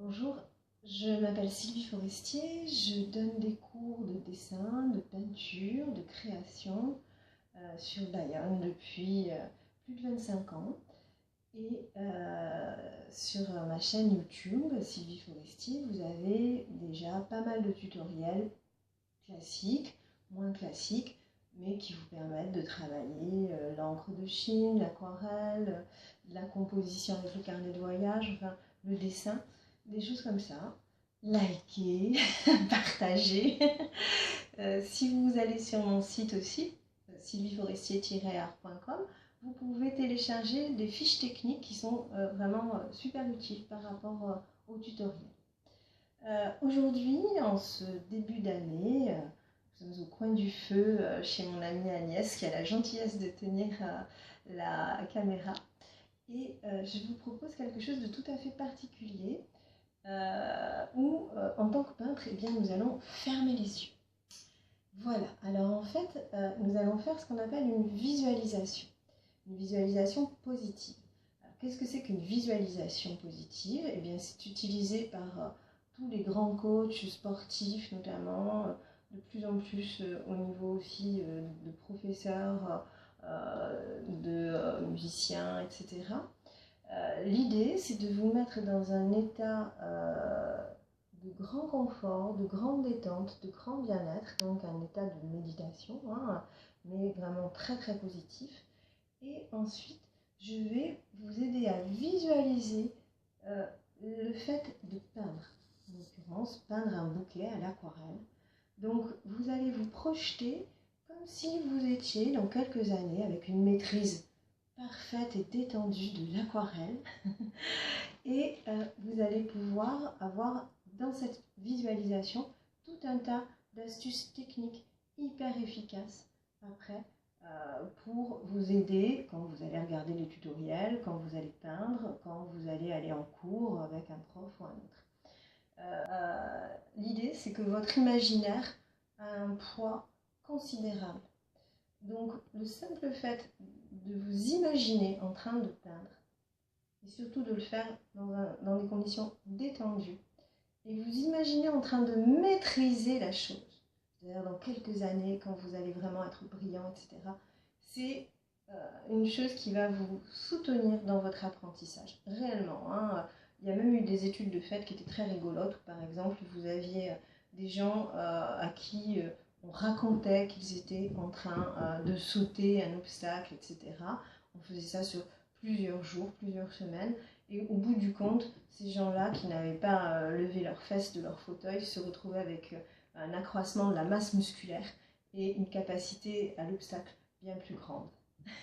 Bonjour, je m'appelle Sylvie Forestier, je donne des cours de dessin, de peinture, de création sur Bayonne depuis plus de 25 ans. Et sur ma chaîne YouTube, Sylvie Forestier, vous avez déjà pas mal de tutoriels classiques, moins classiques, mais qui vous permettent de travailler l'encre de Chine, l'aquarelle, la composition avec le carnet de voyage, enfin le dessin, des choses comme ça. Likez, partagez. Si vous allez sur mon site aussi, sylvieforestier-art.com, vous pouvez télécharger des fiches techniques qui sont vraiment super utiles par rapport au tutoriel. Aujourd'hui, en ce début d'année, nous sommes au coin du feu chez mon amie Agnès qui a la gentillesse de tenir la caméra. Et je vous propose quelque chose de tout à fait particulier où, en tant que peintre, eh bien, nous allons fermer les yeux. Voilà, alors en fait, nous allons faire ce qu'on appelle une visualisation positive. Qu'est-ce que c'est qu'une visualisation positive? Eh bien, c'est utilisé par tous les grands coachs sportifs, notamment, de plus en plus au niveau aussi de professeurs, de musiciens, etc. L'idée, c'est de vous mettre dans un état de grand confort, de grande détente, de grand bien-être, donc un état de méditation, hein, mais vraiment très très positif. Et ensuite, je vais vous aider à visualiser le fait de peindre. En l'occurrence, peindre un bouquet à l'aquarelle. Donc, vous allez vous projeter comme si vous étiez dans quelques années avec une maîtrise parfaite et détendue de l'aquarelle. Et vous allez pouvoir avoir dans cette visualisation tout un tas d'astuces techniques hyper efficaces après pour vous aider quand vous allez regarder les tutoriels, quand vous allez peindre, quand vous allez aller en cours avec un prof ou un autre. L'idée, c'est que votre imaginaire a un poids considérable. Donc, le simple fait de vous imaginer en train de peindre, et surtout de le faire dans des conditions détendues, et vous imaginez en train de maîtriser la chose, c'est-à-dire dans quelques années, quand vous allez vraiment être brillant, etc., c'est une chose qui va vous soutenir dans votre apprentissage, réellement. Hein. Il y a même eu des études de fait qui étaient très rigolotes, où, par exemple, vous aviez des gens à qui on racontait qu'ils étaient en train de sauter un obstacle, etc. On faisait ça sur plusieurs jours, plusieurs semaines, et au bout du compte, ces gens-là qui n'avaient pas levé leurs fesses de leur fauteuil se retrouvaient avec un accroissement de la masse musculaire et une capacité à l'obstacle bien plus grande.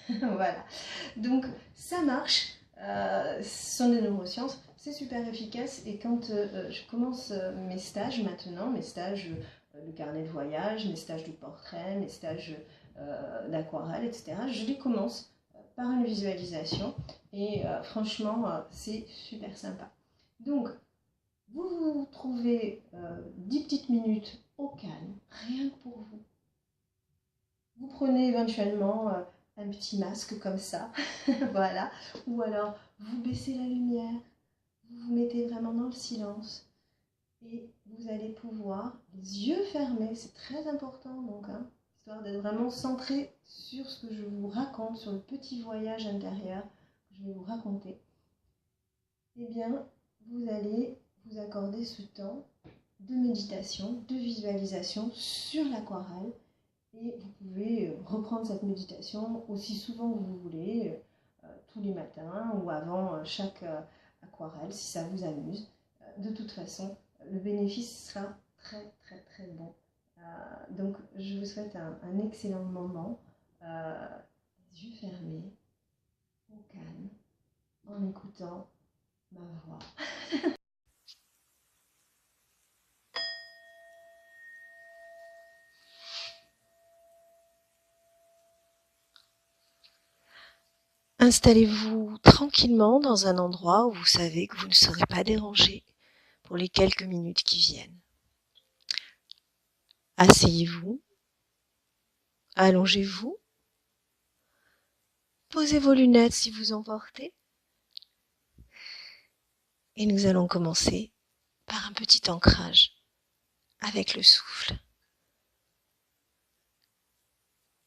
Voilà, donc ça marche, ce sont des neurosciences, c'est super efficace, et quand je commence mes stages maintenant, mes stages de carnet de voyage, mes stages de portrait, mes stages d'aquarelle, etc., je les commence par une visualisation, et franchement, c'est super sympa. Donc, vous vous trouvez 10 petites minutes au calme, rien que pour vous. Vous prenez éventuellement un petit masque comme ça, voilà, ou alors vous baissez la lumière, vous vous mettez vraiment dans le silence, et vous allez pouvoir, les yeux fermés, c'est très important donc, hein, histoire d'être vraiment centré sur ce que je vous raconte, sur le petit voyage intérieur que je vais vous raconter. Eh bien, vous allez vous accorder ce temps de méditation, de visualisation sur l'aquarelle, et vous pouvez reprendre cette méditation aussi souvent que vous voulez, tous les matins ou avant chaque aquarelle, si ça vous amuse. De toute façon, le bénéfice sera très très très bon. Donc je vous souhaite un excellent moment, les yeux fermés, au calme, en écoutant ma voix. Installez-vous tranquillement dans un endroit où vous savez que vous ne serez pas dérangé pour les quelques minutes qui viennent. Asseyez-vous, allongez-vous, posez vos lunettes si vous en portez, et nous allons commencer par un petit ancrage avec le souffle.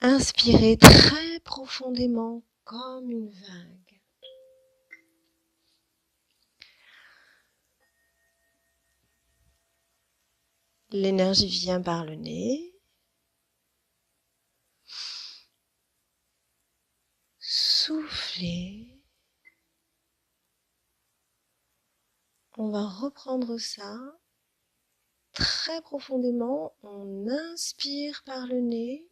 Inspirez très profondément comme une vague. L'énergie vient par le nez. Soufflez. On va reprendre ça très profondément. On inspire par le nez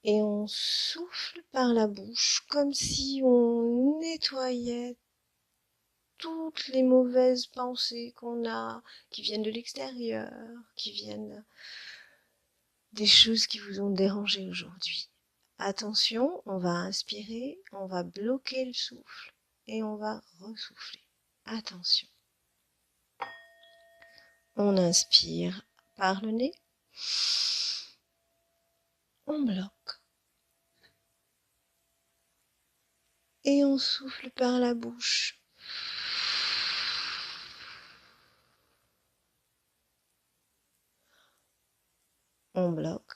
et on souffle par la bouche comme si on nettoyait toutes les mauvaises pensées qu'on a, qui viennent de l'extérieur, qui viennent des choses qui vous ont dérangé aujourd'hui. Attention, on va inspirer, on va bloquer le souffle et on va ressouffler. Attention. On inspire par le nez. On bloque. Et on souffle par la bouche. On bloque.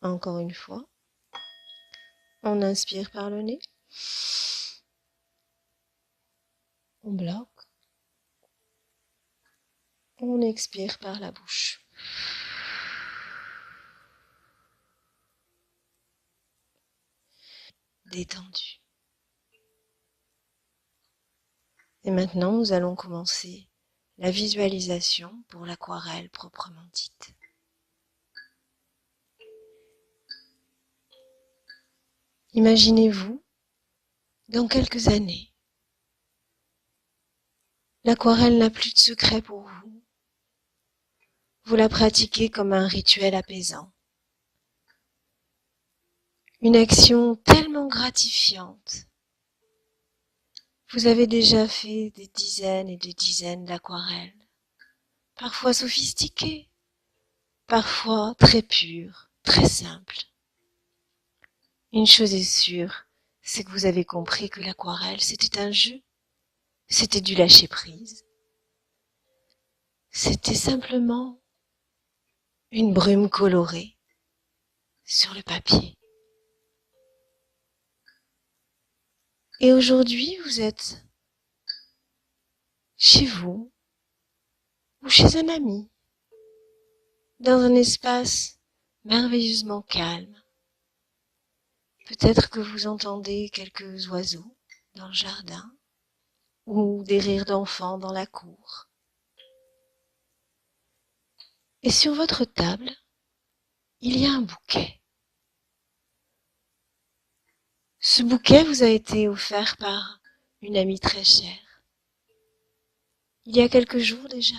Encore une fois. On inspire par le nez. On bloque. On expire par la bouche. Détendu. Et maintenant, nous allons commencer la visualisation pour l'aquarelle proprement dite. Imaginez-vous, dans quelques années, l'aquarelle n'a plus de secret pour vous. Vous la pratiquez comme un rituel apaisant. Une action tellement gratifiante. Vous avez déjà fait des dizaines et des dizaines d'aquarelles, parfois sophistiquées, parfois très pures, très simples. Une chose est sûre, c'est que vous avez compris que l'aquarelle, c'était un jeu, c'était du lâcher-prise. C'était simplement une brume colorée sur le papier. Et aujourd'hui, vous êtes chez vous ou chez un ami, dans un espace merveilleusement calme. Peut-être que vous entendez quelques oiseaux dans le jardin ou des rires d'enfants dans la cour. Et sur votre table, il y a un bouquet. Ce bouquet vous a été offert par une amie très chère, il y a quelques jours déjà.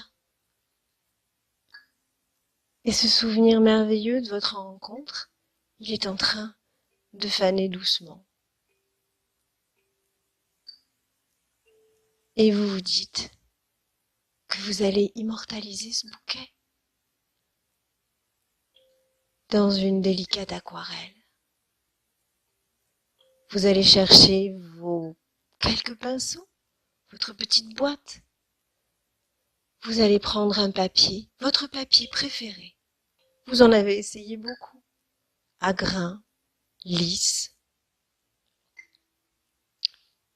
Et ce souvenir merveilleux de votre rencontre, il est en train de faner doucement. Et vous vous dites que vous allez immortaliser ce bouquet dans une délicate aquarelle. Vous allez chercher vos quelques pinceaux, votre petite boîte. Vous allez prendre un papier, votre papier préféré. Vous en avez essayé beaucoup. À grains, lisse.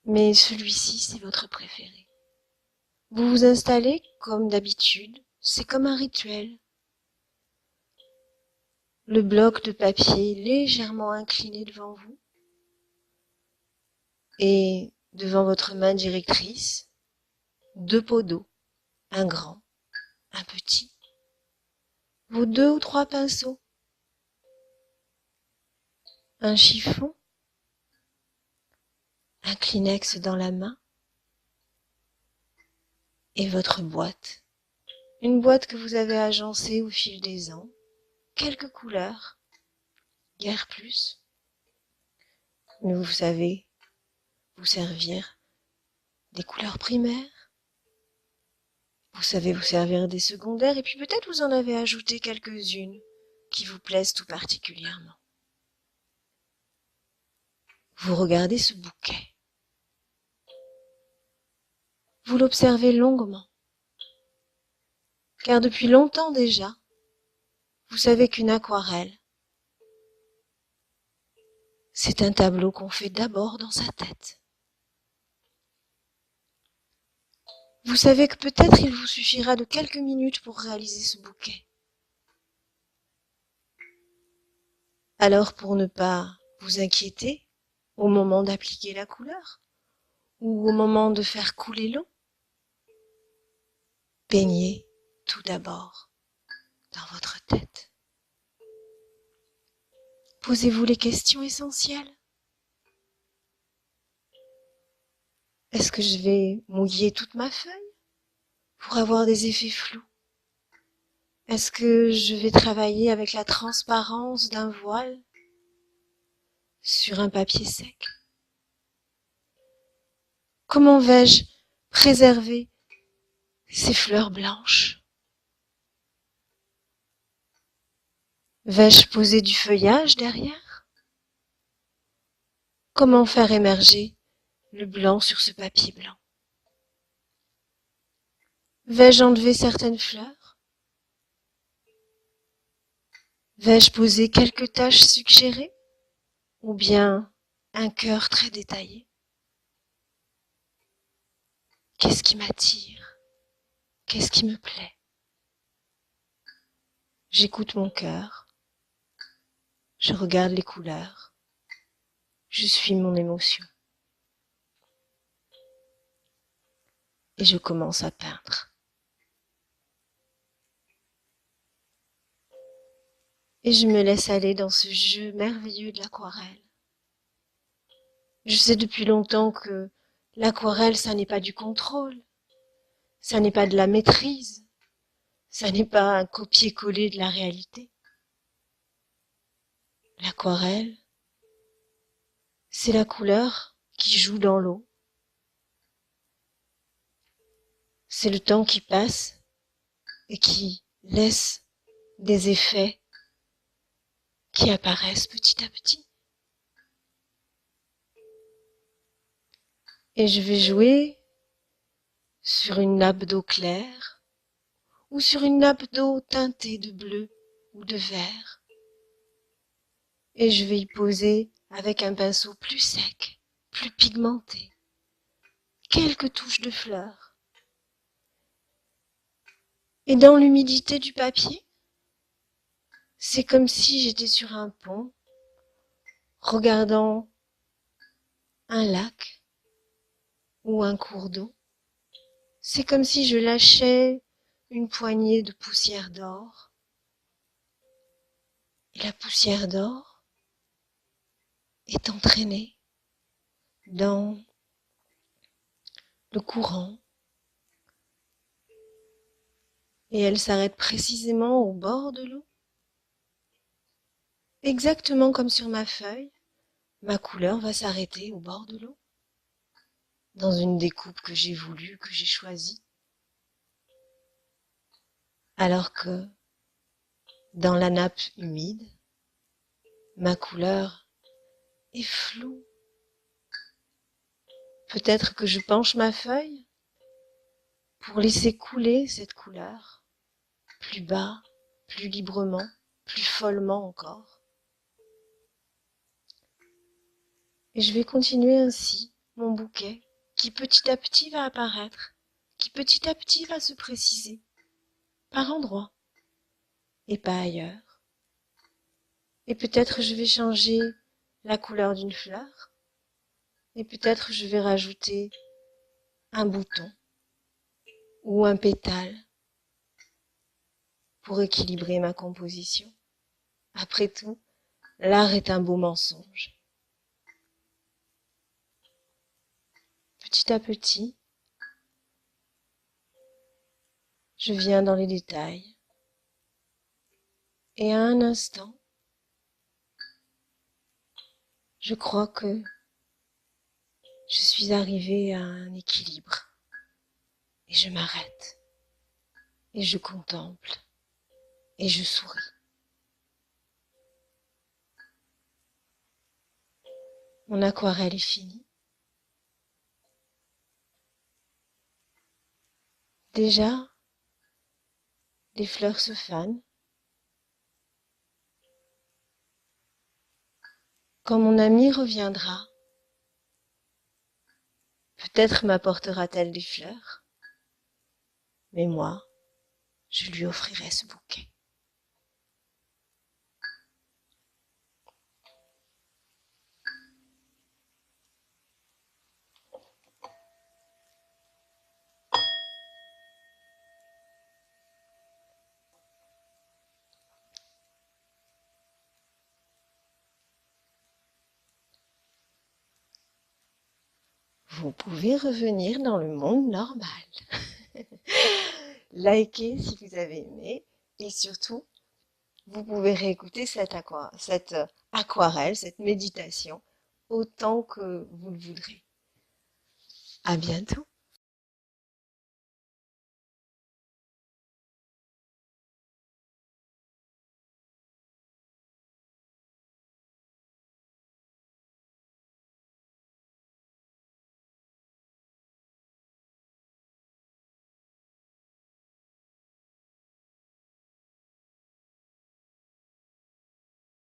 Mais celui-ci, c'est votre préféré. Vous vous installez comme d'habitude. C'est comme un rituel. Le bloc de papier légèrement incliné devant vous. Et devant votre main directrice, 2 pots d'eau, un grand, un petit, vos 2 ou 3 pinceaux, un chiffon, un Kleenex dans la main et votre boîte. Une boîte que vous avez agencée au fil des ans, quelques couleurs, guère plus, mais vous savez vous servir des couleurs primaires, vous savez vous servir des secondaires, et puis peut-être vous en avez ajouté quelques-unes qui vous plaisent tout particulièrement. Vous regardez ce bouquet. vous l'observez longuement. Car depuis longtemps déjà, vous savez qu'une aquarelle, c'est un tableau qu'on fait d'abord dans sa tête. Vous savez que peut-être il vous suffira de quelques minutes pour réaliser ce bouquet. Alors pour ne pas vous inquiéter au moment d'appliquer la couleur ou au moment de faire couler l'eau, peignez tout d'abord dans votre tête. Posez-vous les questions essentielles. Est-ce que je vais mouiller toute ma feuille pour avoir des effets flous? Est-ce que je vais travailler avec la transparence d'un voile sur un papier sec? Comment vais-je préserver ces fleurs blanches? Vais-je poser du feuillage derrière? Comment faire émerger le blanc sur ce papier blanc? Vais-je enlever certaines fleurs? Vais-je poser quelques taches suggérées? Ou bien un cœur très détaillé? Qu'est-ce qui m'attire? Qu'est-ce qui me plaît? J'écoute mon cœur. Je regarde les couleurs. Je suis mon émotion. Et je commence à peindre. Et je me laisse aller dans ce jeu merveilleux de l'aquarelle. Je sais depuis longtemps que l'aquarelle, ça n'est pas du contrôle, ça n'est pas de la maîtrise, ça n'est pas un copier-coller de la réalité. L'aquarelle, c'est la couleur qui joue dans l'eau. C'est le temps qui passe et qui laisse des effets qui apparaissent petit à petit. Et je vais jouer sur une nappe d'eau claire ou sur une nappe d'eau teintée de bleu ou de vert. Et je vais y poser avec un pinceau plus sec, plus pigmenté, quelques touches de fleurs. Et dans l'humidité du papier, c'est comme si j'étais sur un pont, regardant un lac ou un cours d'eau. C'est comme si je lâchais une poignée de poussière d'or. Et la poussière d'or est entraînée dans le courant. Et elle s'arrête précisément au bord de l'eau. Exactement comme sur ma feuille, ma couleur va s'arrêter au bord de l'eau. Dans une découpe que j'ai voulu, que j'ai choisie. Alors que dans la nappe humide, ma couleur est floue. Peut-être que je penche ma feuille pour laisser couler cette couleur plus bas, plus librement, plus follement encore. Et je vais continuer ainsi mon bouquet qui petit à petit va apparaître, qui petit à petit va se préciser, par endroits et pas ailleurs. Et peut-être je vais changer la couleur d'une fleur, et peut-être je vais rajouter un bouton ou un pétale pour équilibrer ma composition. Après tout, l'art est un beau mensonge. Petit à petit, je viens dans les détails. Et à un instant, je crois que je suis arrivée à un équilibre. Et je m'arrête. Et je contemple. Et je souris. Mon aquarelle est finie. Déjà, les fleurs se fanent. Quand mon amie reviendra, peut-être m'apportera-t-elle des fleurs, mais moi, je lui offrirai ce bouquet. Vous pouvez revenir dans le monde normal. Likez si vous avez aimé et surtout, vous pouvez réécouter cette aquarelle, cette méditation autant que vous le voudrez. À bientôt.